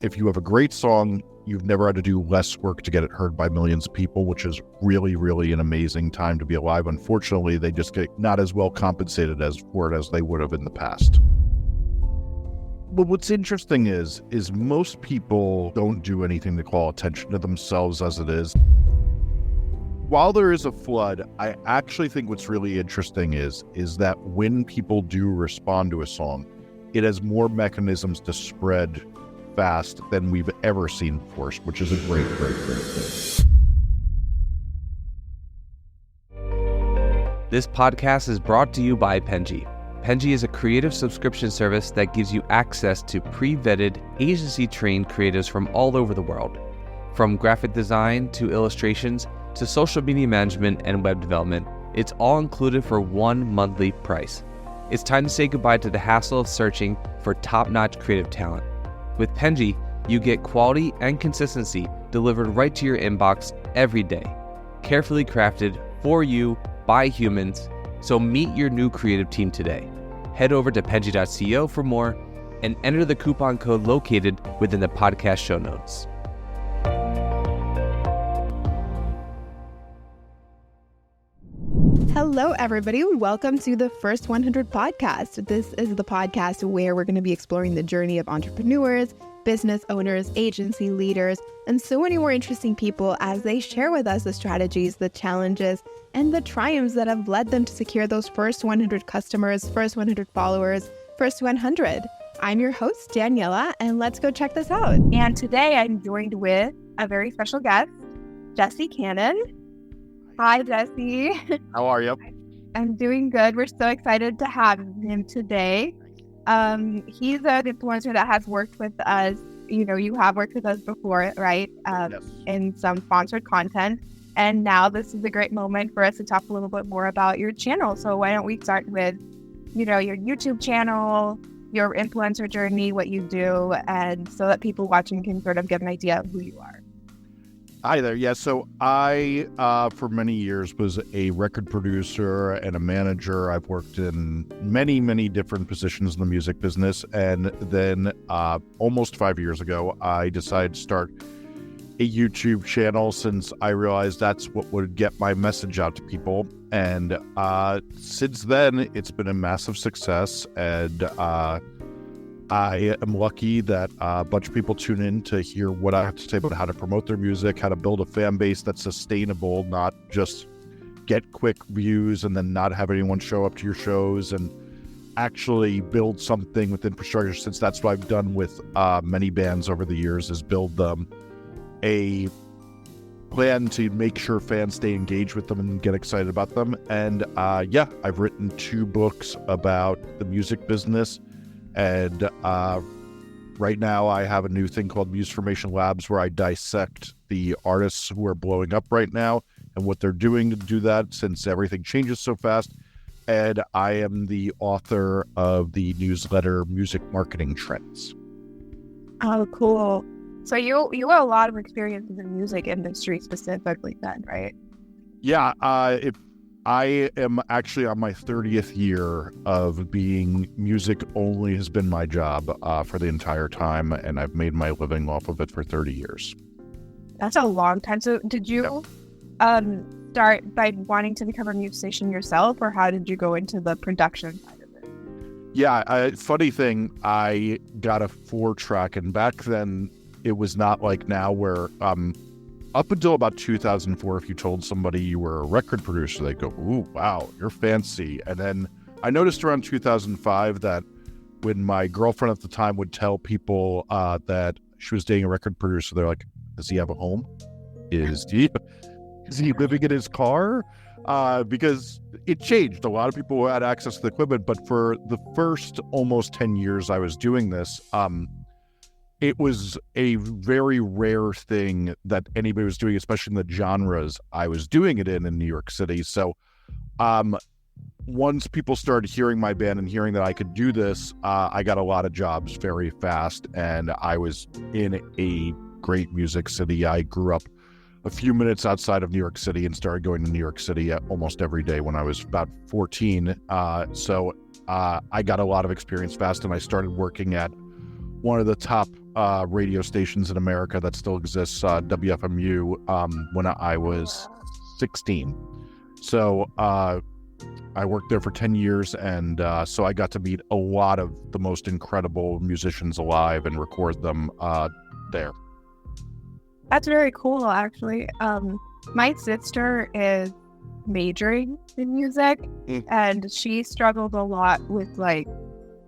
if you have a great song, you've never had to do less work to get it heard by millions of people, which is really, really an amazing time to be alive. Unfortunately, they just get not as well compensated for it as they would have in the past. But what's interesting is most people don't do anything to call attention to themselves as it is. While there is a flood, I actually think what's really interesting is that when people do respond to a song, it has more mechanisms to spread fast than we've ever seen before, which is a great thing. This podcast is brought to you by Penji. Penji is a creative subscription service that gives you access to pre-vetted, agency-trained creatives from all over the world. From graphic design to illustrations to social media management and web development, it's all included for one monthly price. It's time to say goodbye to the hassle of searching for top-notch creative talent. With Penji, you get quality and consistency delivered right to your inbox every day, carefully crafted for you by humans. So meet your new creative team today. Head over to penji.co for more and enter the coupon code located within the podcast show notes. Hello, everybody. Welcome to the First 100 podcast. This is the podcast where we're going to be exploring the journey of entrepreneurs, business owners, agency leaders, and so many more interesting people as they share with us the strategies, the challenges, and the triumphs that have led them to secure those first 100 customers, first 100 followers, first 100. I'm your host, Daniela, and let's go check this out. And today I'm joined with a very special guest, Jesse Cannon. Hi, Jesse. How are you? I'm doing good. We're so excited to have him today. He's an influencer that has worked with us. You know, you have worked with us before, right? Yes. In some sponsored content. And now this is a great moment for us to talk a little bit more about your channel. So why don't we start with, you know, your YouTube channel, your influencer journey, what you do, and so that people watching can sort of get an idea of who you are. Hi there. Yeah, so I, for many years, was a record producer and a manager. I've worked in many, many different positions in the music business. And then almost 5 years ago, I decided to start a YouTube channel since I realized that's what would get my message out to people. And since then, it's been a massive success. And I am lucky that a bunch of people tune in to hear what I have to say about how to promote their music, how to build a fan base that's sustainable, not just get quick views and then not have anyone show up to your shows, and actually build something with infrastructure, since that's what I've done with many bands over the years, is build them a plan to make sure fans stay engaged with them and get excited about them. And I've written 2 books about the music business. And right now I have a new thing called Musformation Labs, where I dissect the artists who are blowing up right now and what they're doing to do that, since everything changes so fast. And I am the author of the newsletter Music Marketing Trends. Oh, cool. So you have a lot of experience in the music industry specifically then, right? Yeah, I am actually on my 30th year of being music only has been my job for the entire time, and I've made my living off of it for 30 years. That's a long time. So did you start by wanting to become a musician yourself, or how did you go into the production side of it? Yeah, funny thing, I got a 4-track, and back then it was not like now where up until about 2004, if you told somebody you were a record producer, they'd go, ooh, wow, you're fancy. And then I noticed around 2005 that when my girlfriend at the time would tell people that she was dating a record producer, they're like, does he have a home? Is he living in his car? Because it changed. A lot of people had access to the equipment, but for the first almost 10 years I was doing this, it was a very rare thing that anybody was doing, especially in the genres I was doing it in New York City. So once people started hearing my band and hearing that I could do this, I got a lot of jobs very fast, and I was in a great music city. I grew up a few minutes outside of New York City and started going to New York City almost every day when I was about 14. So I got a lot of experience fast, and I started working at one of the top radio stations in America that still exists, WFMU, when I was 16. So I worked there for 10 years, and so I got to meet a lot of the most incredible musicians alive and record them there. That's very cool, actually. My sister is majoring in music, and she struggled a lot with, like,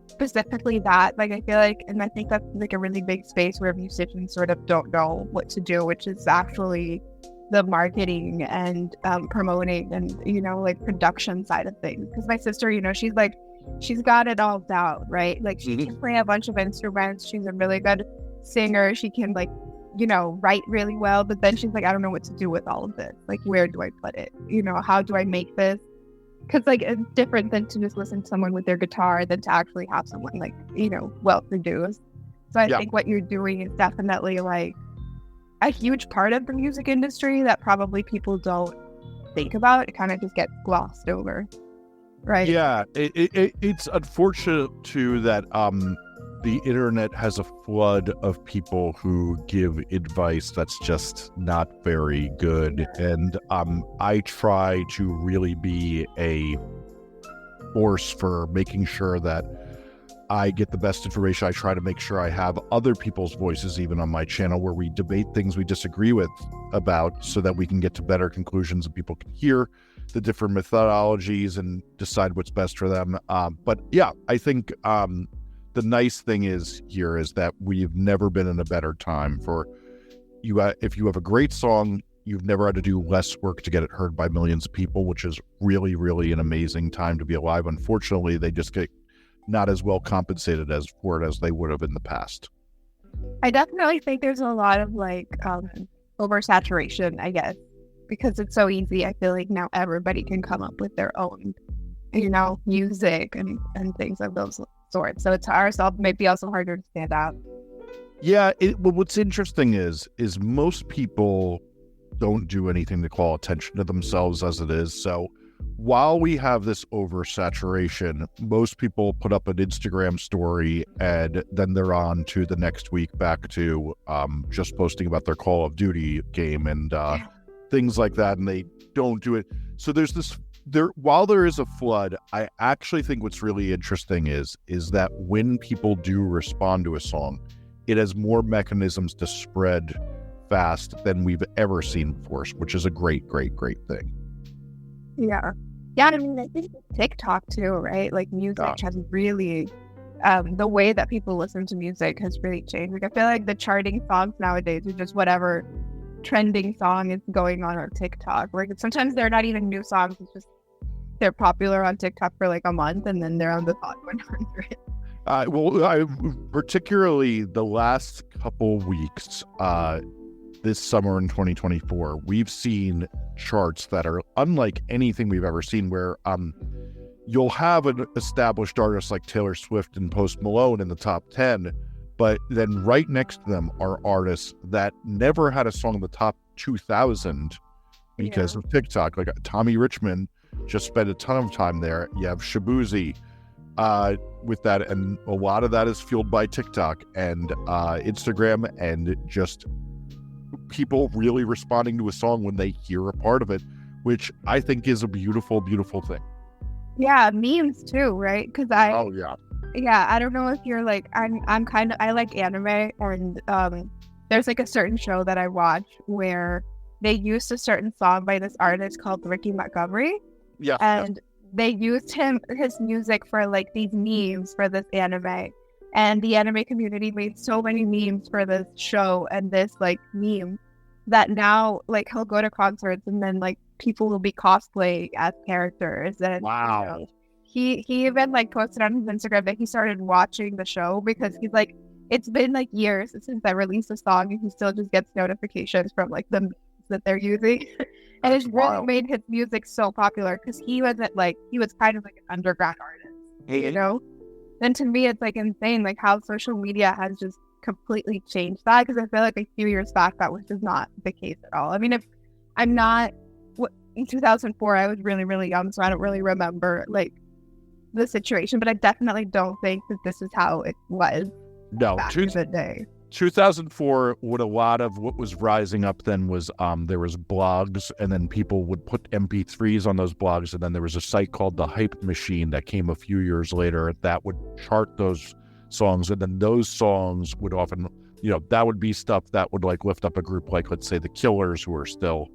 specifically that. Like, I feel like, and I think that's, like, a really big space where musicians sort of don't know what to do, which is actually the marketing and promoting and, you know, like, production side of things. Because my sister, you know, she's got it all down, right? Like, she can play a bunch of instruments. She's a really good singer. She can, like, you know, write really well. But then she's like, I don't know what to do with all of this. Like, where do I put it? You know, how do I make this? Because, like, it's different than to just listen to someone with their guitar than to actually have someone, like, you know, well-produced. So I think what you're doing is definitely, like, a huge part of the music industry that probably people don't think about. It kind of just gets glossed over, right? Yeah, it's unfortunate too that the internet has a flood of people who give advice that's just not very good, and I try to really be a force for making sure that I get the best information. I try to make sure I have other people's voices even on my channel where we debate things we disagree with about, so that we can get to better conclusions and people can hear the different methodologies and decide what's best for them. But yeah, I think the nice thing is that we've never been in a better time for you. If you have a great song, you've never had to do less work to get it heard by millions of people, which is really, really an amazing time to be alive. Unfortunately, they just get not as well compensated for it as they would have in the past. I definitely think there's a lot of, like, oversaturation, I guess, because it's so easy. I feel like now everybody can come up with their own, you know, music and things of those sorts. So it's ourselves maybe also harder to stand out. Yeah, well, what's interesting is most people don't do anything to call attention to themselves as it is. So while we have this oversaturation, most people put up an Instagram story and then they're on to the next week back to just posting about their Call of Duty game and things like that, and they don't do it. So while there is a flood, I actually think what's really interesting is that when people do respond to a song, it has more mechanisms to spread fast than we've ever seen before, which is a great, great, great thing. Yeah. Yeah, I mean, I think TikTok too, right? Like, music has really, the way that people listen to music has really changed. Like, I feel like the charting songs nowadays are just whatever trending song is going on TikTok. Like, sometimes they're not even new songs. It's just they're popular on TikTok for like a month and then they're on the top 100. Particularly the last couple weeks, this summer in 2024, we've seen charts that are unlike anything we've ever seen, where you'll have an established artist like Taylor Swift and Post Malone in the top 10, but then right next to them are artists that never had a song in the top 2,000 because of TikTok. Like Tommy Richmond just spent a ton of time there. You have Shabuzi with that, and a lot of that is fueled by TikTok and Instagram, and just people really responding to a song when they hear a part of it, which I think is a beautiful, beautiful thing. Yeah, memes too, right? Because I don't know if you're like, I like anime, and there's like a certain show that I watch where they used a certain song by this artist called Ricky Montgomery. Yeah. And they used his music for like these memes for this anime. And the anime community made so many memes for this show and this like meme that now like he'll go to concerts and then like people will be cosplaying as characters. And wow. You know, he even like posted on his Instagram that he started watching the show because he's like, it's been like years since I released a song and he still just gets notifications from like the memes that they're using. And it's really made his music so popular because he was kind of like an underground artist, you know? And to me, it's like insane, like how social media has just completely changed that. Because I feel like a few years back, that was just not the case at all. I mean, if I'm not, in 2004, I was really, really young, so I don't really remember like the situation, but I definitely don't think that this is how it was No, back in the day. 2004, what a lot of what was rising up then was there was blogs, and then people would put MP3s on those blogs, and then there was a site called the Hype Machine that came a few years later that would chart those songs, and then those songs would often, that would be stuff that would like lift up a group like, let's say, the Killers, who are still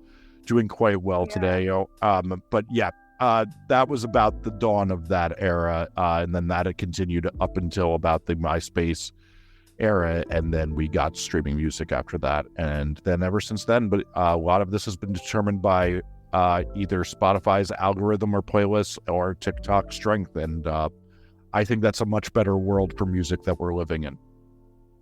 doing quite well today. But yeah, that was about the dawn of that era, and then that had continued up until about the MySpace era, and then we got streaming music after that, and then ever since then. But a lot of this has been determined by either Spotify's algorithm or playlists or TikTok strength, and I think that's a much better world for music that we're living in.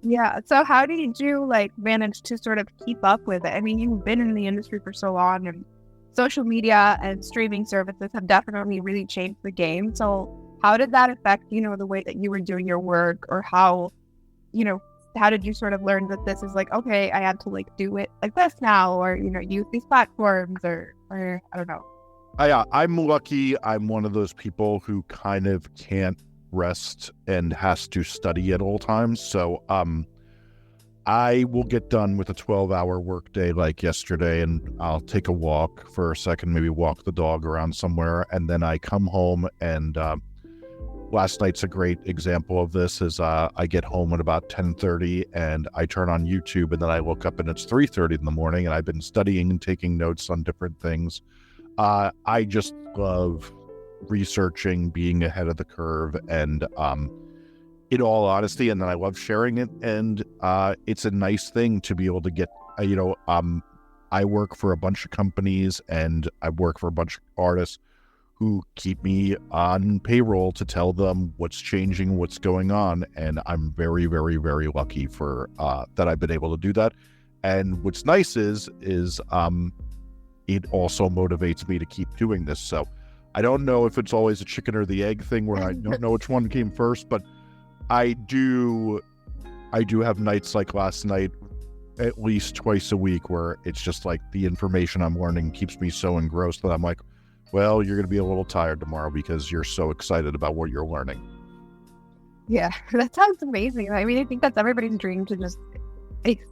Yeah. So how did you manage to sort of keep up with it? I mean, you've been in the industry for so long, and social media and streaming services have definitely really changed the game. So how did that affect, the way that you were doing your work, or how did you sort of learn that this is okay, I have to do it like this now, or, use these platforms, or I don't know. I'm lucky. I'm one of those people who kind of can't rest and has to study at all times. So I will get done with a 12-hour workday like yesterday, and I'll take a walk for a second, maybe walk the dog around somewhere, and then I come home, and last night's a great example of this. Is I get home at about 10:30, and I turn on YouTube, and then I look up and it's 3:30 in the morning, and I've been studying and taking notes on different things. I just love researching, being ahead of the curve, and in all honesty, and then I love sharing it, and it's a nice thing to be able to get, I work for a bunch of companies, and I work for a bunch of artists who keep me on payroll to tell them what's changing, what's going on. And I'm very, very, very lucky for that I've been able to do that. And what's nice is it also motivates me to keep doing this. So I don't know if it's always a chicken or the egg thing where I don't know which one came first, but I do have nights like last night, at least twice a week, where it's just like the information I'm learning keeps me so engrossed that I'm like, well, you're going to be a little tired tomorrow because you're so excited about what you're learning. Yeah, that sounds amazing. I mean, I think that's everybody's dream, to just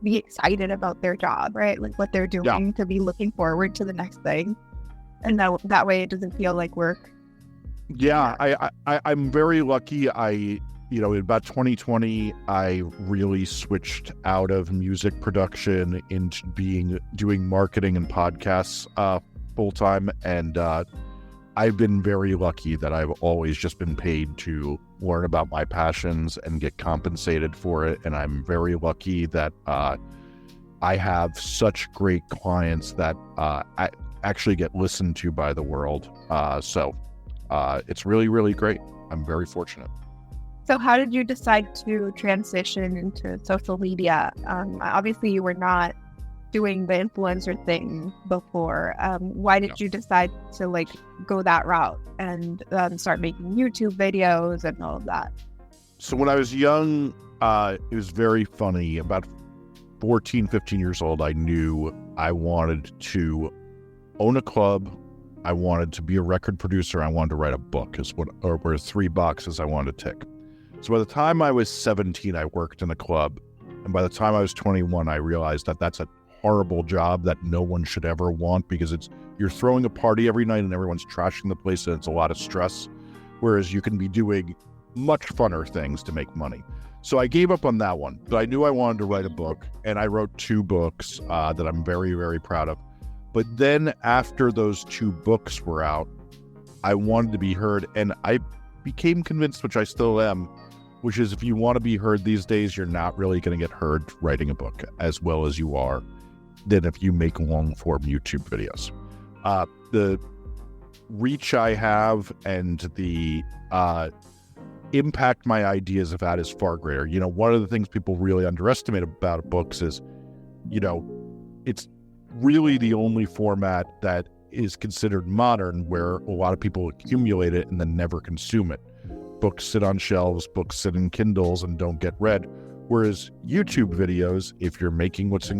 be excited about their job, right? Like what they're doing, to be looking forward to the next thing. And that way it doesn't feel like work. Yeah, I'm very lucky. In about 2020, I really switched out of music production into doing marketing and podcasts full time, and I've been very lucky that I've always just been paid to learn about my passions and get compensated for it. And I'm very lucky that I have such great clients that I actually get listened to by the world. So it's really, really great. I'm very fortunate. So how did you decide to transition into social media? Obviously, you were not doing the influencer thing before. Why did you decide to go that route and start making YouTube videos and all of that? So when I was young, it was very funny. About 14, 15 years old, I knew I wanted to own a club. I wanted to be a record producer. I wanted to write a book, were three boxes I wanted to tick. So by the time I was 17, I worked in a club. And by the time I was 21, I realized that that's a horrible job that no one should ever want, because you're throwing a party every night and everyone's trashing the place, and it's a lot of stress. Whereas you can be doing much funner things to make money. So I gave up on that one, but I knew I wanted to write a book, and I wrote 2 books that I'm very, very proud of. But then after those 2 books were out, I wanted to be heard, and I became convinced, which I still am, which is if you want to be heard these days, you're not really going to get heard writing a book as well as you are than if you make long-form YouTube videos. The reach I have and the impact my ideas have had is far greater. One of the things people really underestimate about books is, it's really the only format that is considered modern, where a lot of people accumulate it and then never consume it. Books sit on shelves, books sit in Kindles and don't get read. Whereas YouTube videos, if you're making what's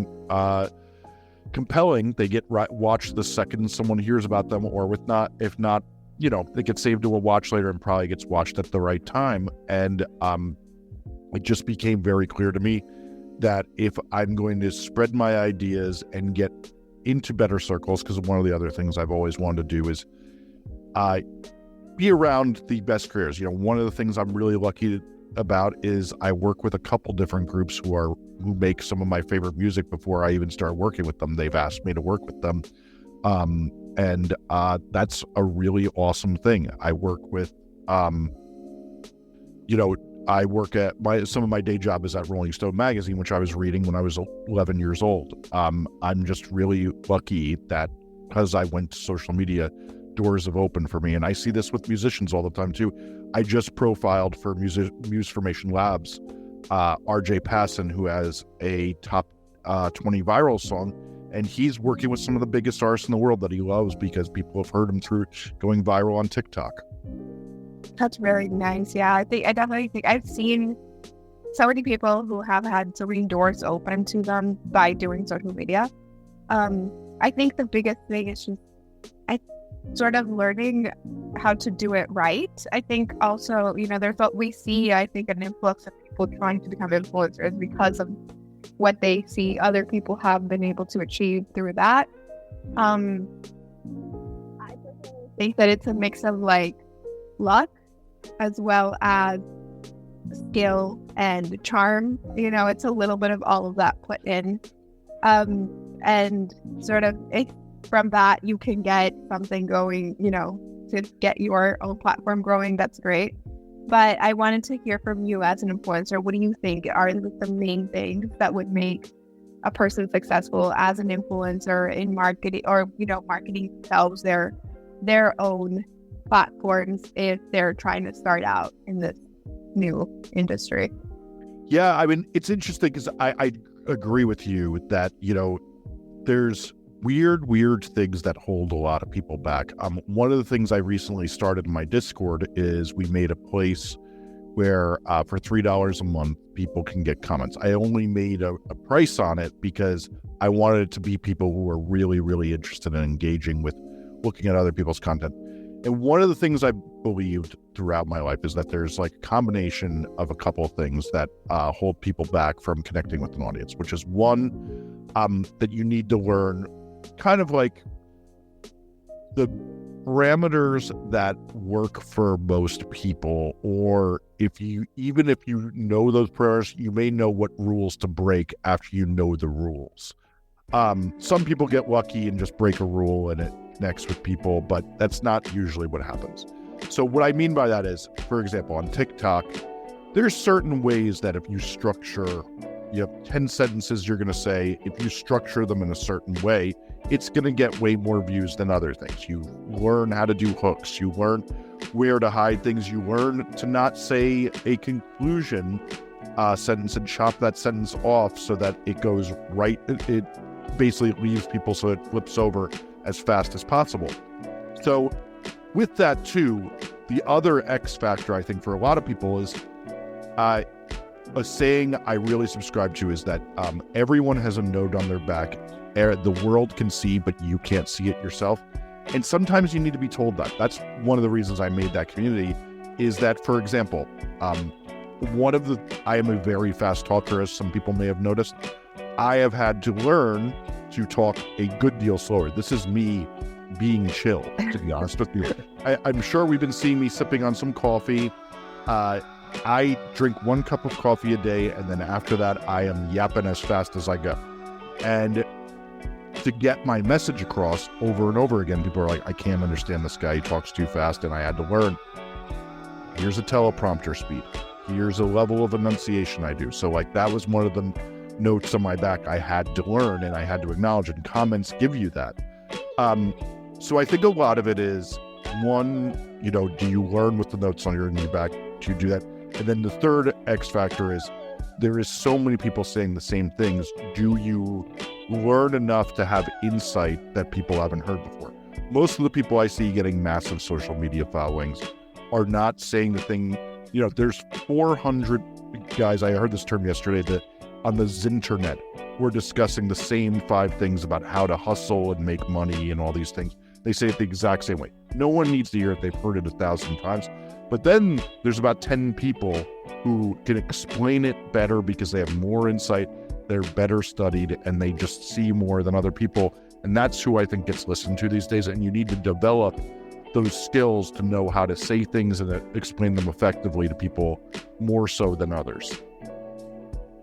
compelling, they get watched the second someone hears about them, or if not, they get saved to a watch later and probably gets watched at the right time. And it just became very clear to me that if I'm going to spread my ideas and get into better circles, because one of the other things I've always wanted to do is be around the best creators. One of the things I'm really lucky about is I work with a couple different groups who make some of my favorite music. Before I even start working with them, they've asked me to work with them. And that's a really awesome thing. I work with, I work at some of my day job is at Rolling Stone magazine, which I was reading when I was 11 years old. I'm just really lucky that because I went to social media, doors have opened for me. And I see this with musicians all the time too. I just profiled for Muse Formation Labs, RJ Passon, who has a top 20 viral song. And he's working with some of the biggest artists in the world that he loves because people have heard him through going viral on TikTok. That's really nice. Yeah, I definitely think I've seen so many people who have had so many doors open to them by doing social media. I think the biggest thing is just sort of learning how to do it right. I think also, there's what we see, I think, an influx of people trying to become influencers because of what they see other people have been able to achieve through that. I think that it's a mix of luck as well as skill and charm. It's a little bit of all of that put in. And sort of from that you can get something going, to get your own platform growing. That's great. But I wanted to hear from you as an influencer. What do you think are the main things that would make a person successful as an influencer in marketing, or, marketing themselves, their own platforms, if they're trying to start out in this new industry? Yeah, I mean, it's interesting because I agree with you that, there's weird things that hold a lot of people back. One of the things I recently started in my Discord is we made a place where for $3 a month, people can get comments. I only made a price on it because I wanted it to be people who are really, really interested in engaging with looking at other people's content. And one of the things I believed throughout my life is that there's a combination of a couple of things that hold people back from connecting with an audience, which is one, that you need to learn kind of the parameters that work for most people, or even if you know those parameters, you may know what rules to break after you know the rules. Some people get lucky and just break a rule and it connects with people, but that's not usually what happens. So what I mean by that is, for example, on TikTok, there's certain ways that if you structure, you have 10 sentences you're going to say, if you structure them in a certain way, it's going to get way more views than other things. You learn how to do hooks. You learn where to hide things. You learn to not say a conclusion sentence and chop that sentence off so that it goes right. It basically leaves people so it flips over as fast as possible. So with that too, the other X factor I think for a lot of people is a saying I really subscribe to is that everyone has a note on their back. The world can see, but you can't see it yourself. And sometimes you need to be told that. That's one of the reasons I made that community, is that, for example, I am a very fast talker, as some people may have noticed. I have had to learn to talk a good deal slower. This is me being chill, to be honest with you. I'm sure we've been seeing me sipping on some coffee. I drink 1 cup of coffee a day, and then after that, I am yapping as fast as I go. And to get my message across over and over again, people are like, I can't understand this guy, he talks too fast. And I had to learn, here's a teleprompter speed, here's a level of enunciation I do. So that was one of the notes on my back I had to learn and I had to acknowledge, and comments give you that. So I think a lot of it is, one, do you learn with the notes on your back? Do you do that? And then the third X factor is, there is so many people saying the same things. Do you learn enough to have insight that people haven't heard before? Most of the people I see getting massive social media followings are not saying the thing. There's 400 guys, I heard this term yesterday, that on the Zinternet were discussing the same 5 things about how to hustle and make money and all these things. They say it the exact same way. No one needs to hear it. They've heard it 1,000 times. But then there's about 10 people who can explain it better because they have more insight, they're better studied, and they just see more than other people. And that's who I think gets listened to these days. And you need to develop those skills to know how to say things and explain them effectively to people more so than others.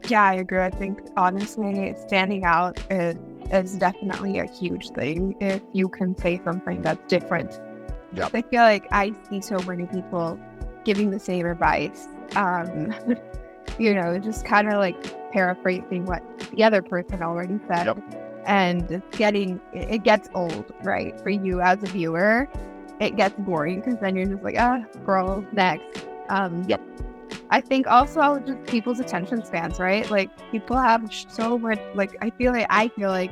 Yeah, I agree. I think honestly, standing out is definitely a huge thing if you can say something that's different. Yeah. I feel like I see so many people giving the same advice, just kind of like paraphrasing what the other person already said. Yep. And it gets old, right? For you as a viewer, it gets boring because then you're just like, scroll next. Yep. I think also just people's attention spans, right? Like people have so much, like I feel like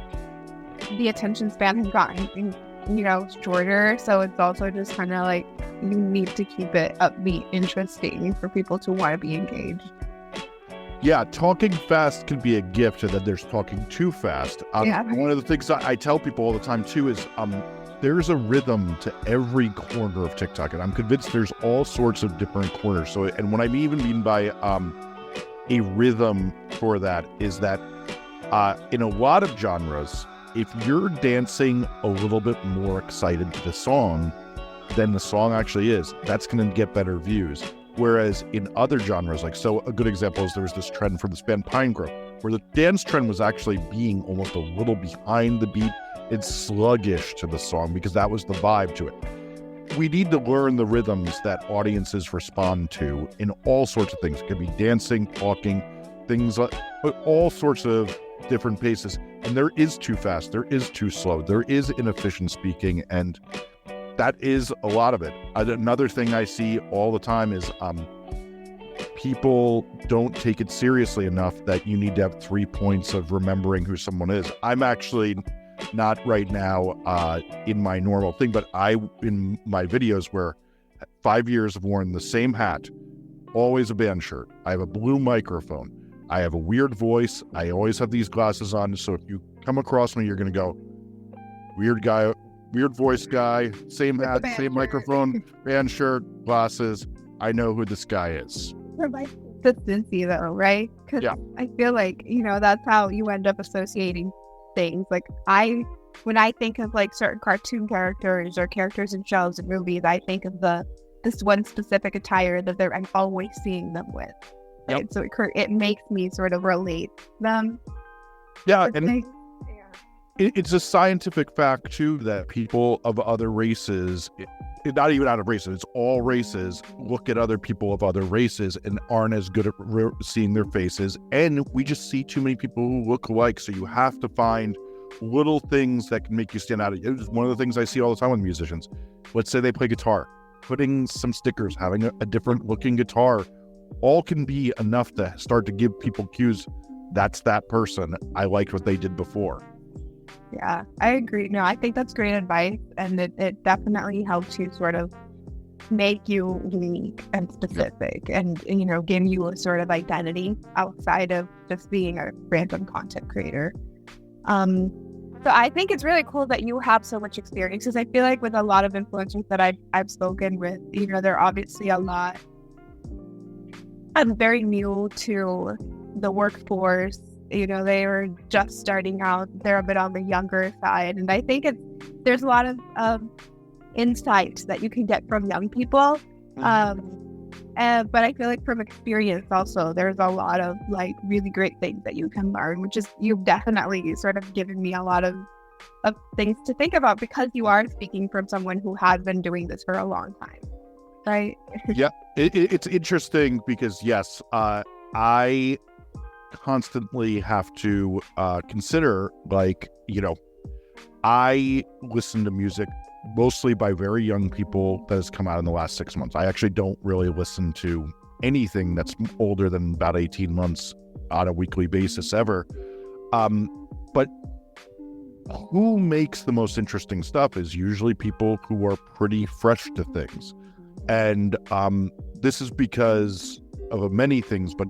the attention span has gotten, shorter. So it's also just kind of like you need to keep it upbeat, interesting for people to want to be engaged. Yeah, talking fast can be a gift, and then there's talking too fast. One of the things I tell people all the time too is there's a rhythm to every corner of TikTok, and I'm convinced there's all sorts of different corners. So, and what I mean by a rhythm for that is that in a lot of genres, if you're dancing a little bit more excited to the song than the song actually is, that's going to get better views. Whereas in other genres, so a good example is there was this trend from this band Pine Grove, where the dance trend was actually being almost a little behind the beat. It's sluggish to the song because that was the vibe to it. We need to learn the rhythms that audiences respond to in all sorts of things. It could be dancing, talking, things like all sorts of different paces. And there is too fast, there is too slow, there is inefficient speaking, and that is a lot of it. Another thing I see all the time is people don't take it seriously enough that you need to have 3 points of remembering who someone is. I'm actually not right now in my normal thing, but in my videos where 5 years have worn the same hat, always a band shirt. I have a blue microphone. I have a weird voice. I always have these glasses on. So if you come across me, you're going to go, weird guy, weird voice guy, same hat, same microphone, band shirt, glasses. I know who this guy is. Consistency though, right? Because I feel like, that's how you end up associating things. Like when I think of like certain cartoon characters or characters in shows and movies, I think of this one specific attire that I'm always seeing them with. Right? Yep. So it makes me sort of relate them. Yeah, and it's a scientific fact too that people of other races, not even out of races, it's all races, look at other people of other races and aren't as good at seeing their faces. And we just see too many people who look alike. So you have to find little things that can make you stand out. It's one of the things I see all the time with musicians. Let's say they play guitar, putting some stickers, having a different looking guitar, all can be enough to start to give people cues. That's that person. I liked what they did before. Yeah, I agree. No, I think that's great advice. And it definitely helps you sort of make you unique and specific and, give you a sort of identity outside of just being a random content creator. So I think it's really cool that you have so much experience because I feel like with a lot of influencers that I've spoken with, they're obviously a lot. I'm very new to the workforce. They are just starting out. They're a bit on the younger side. And I think there's a lot of insight that you can get from young people. But I feel like from experience also, there's a lot of like really great things that you can learn, which is you've definitely sort of given me a lot of things to think about because you are speaking from someone who has been doing this for a long time. Right? Yeah, it's interesting because, yes, I constantly have to consider, I listen to music mostly by very young people that has come out in the last 6 months. I actually don't really listen to anything that's older than about 18 months on a weekly basis ever. But who makes the most interesting stuff is usually people who are pretty fresh to things. And this is because of many things, but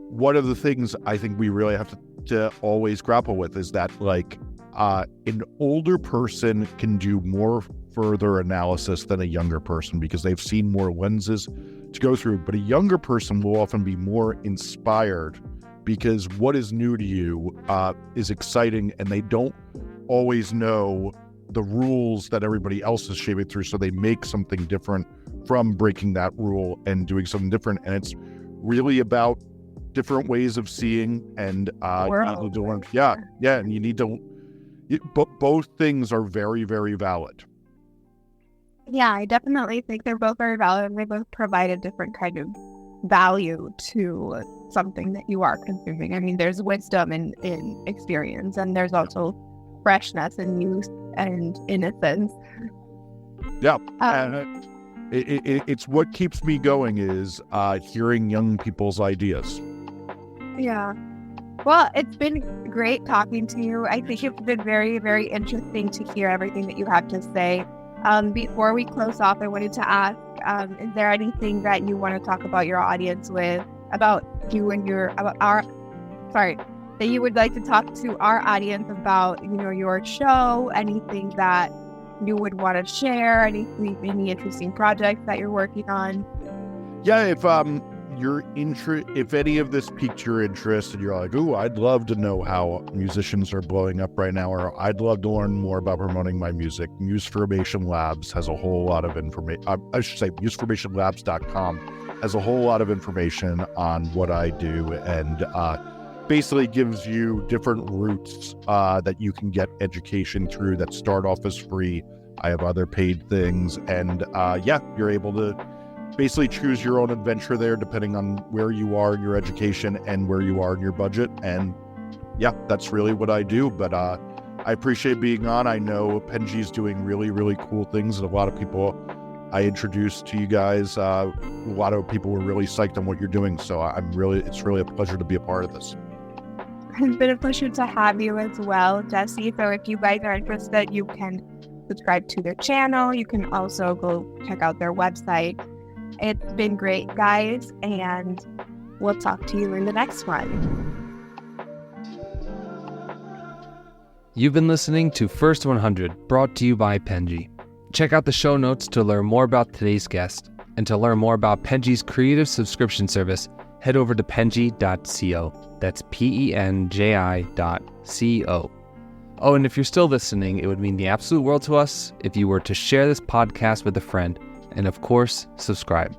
one of the things I think we really have to always grapple with is that an older person can do more further analysis than a younger person because they've seen more lenses to go through. But a younger person will often be more inspired because what is new to you is exciting, and they don't always know the rules that everybody else is shaping through. So they make something different from breaking that rule and doing something different. And it's really about different ways of seeing and and you need to. But both things are very, very valid. Yeah, I definitely think they're both very valid, and they both provide a different kind of value to something that you are consuming. I mean, there's wisdom in experience, and there's also freshness and youth and innocence. Yeah. It's what keeps me going is hearing young people's ideas. Yeah. Well, it's been great talking to you. I think it's been very, very interesting to hear everything that you have to say. Before we close off, I wanted to ask, is there anything that you want to talk about your audience with, that you would like to talk to our audience about, your show, anything that you would want to share, any interesting projects that you're working on? Yeah, if any of this piqued your interest and you're like, ooh, I'd love to know how musicians are blowing up right now, or I'd love to learn more about promoting my music, Musformation Labs has a whole lot of information. I should say musformationlabs.com has a whole lot of information on what I do, and basically gives you different routes that you can get education through that start off as free. I have other paid things, and you're able to basically choose your own adventure there depending on where you are in your education and where you are in your budget. And yeah, that's really what I do. But I appreciate being on. I know Penji's doing really, really cool things, and a lot of people I introduced to you guys, a lot of people were really psyched on what you're doing. So it's really a pleasure to be a part of this. It's been a pleasure to have you as well, Jesse. So if you guys are interested, you can subscribe to their channel. You can also go check out their website. It's been great, guys, and we'll talk to you in the next one. You've been listening to First 100, brought to you by Penji. Check out the show notes to learn more about today's guest, and to learn more about Penji's creative subscription service, head over to penji.co. That's penji.co. Oh, and if you're still listening, it would mean the absolute world to us if you were to share this podcast with a friend, and of course, subscribe.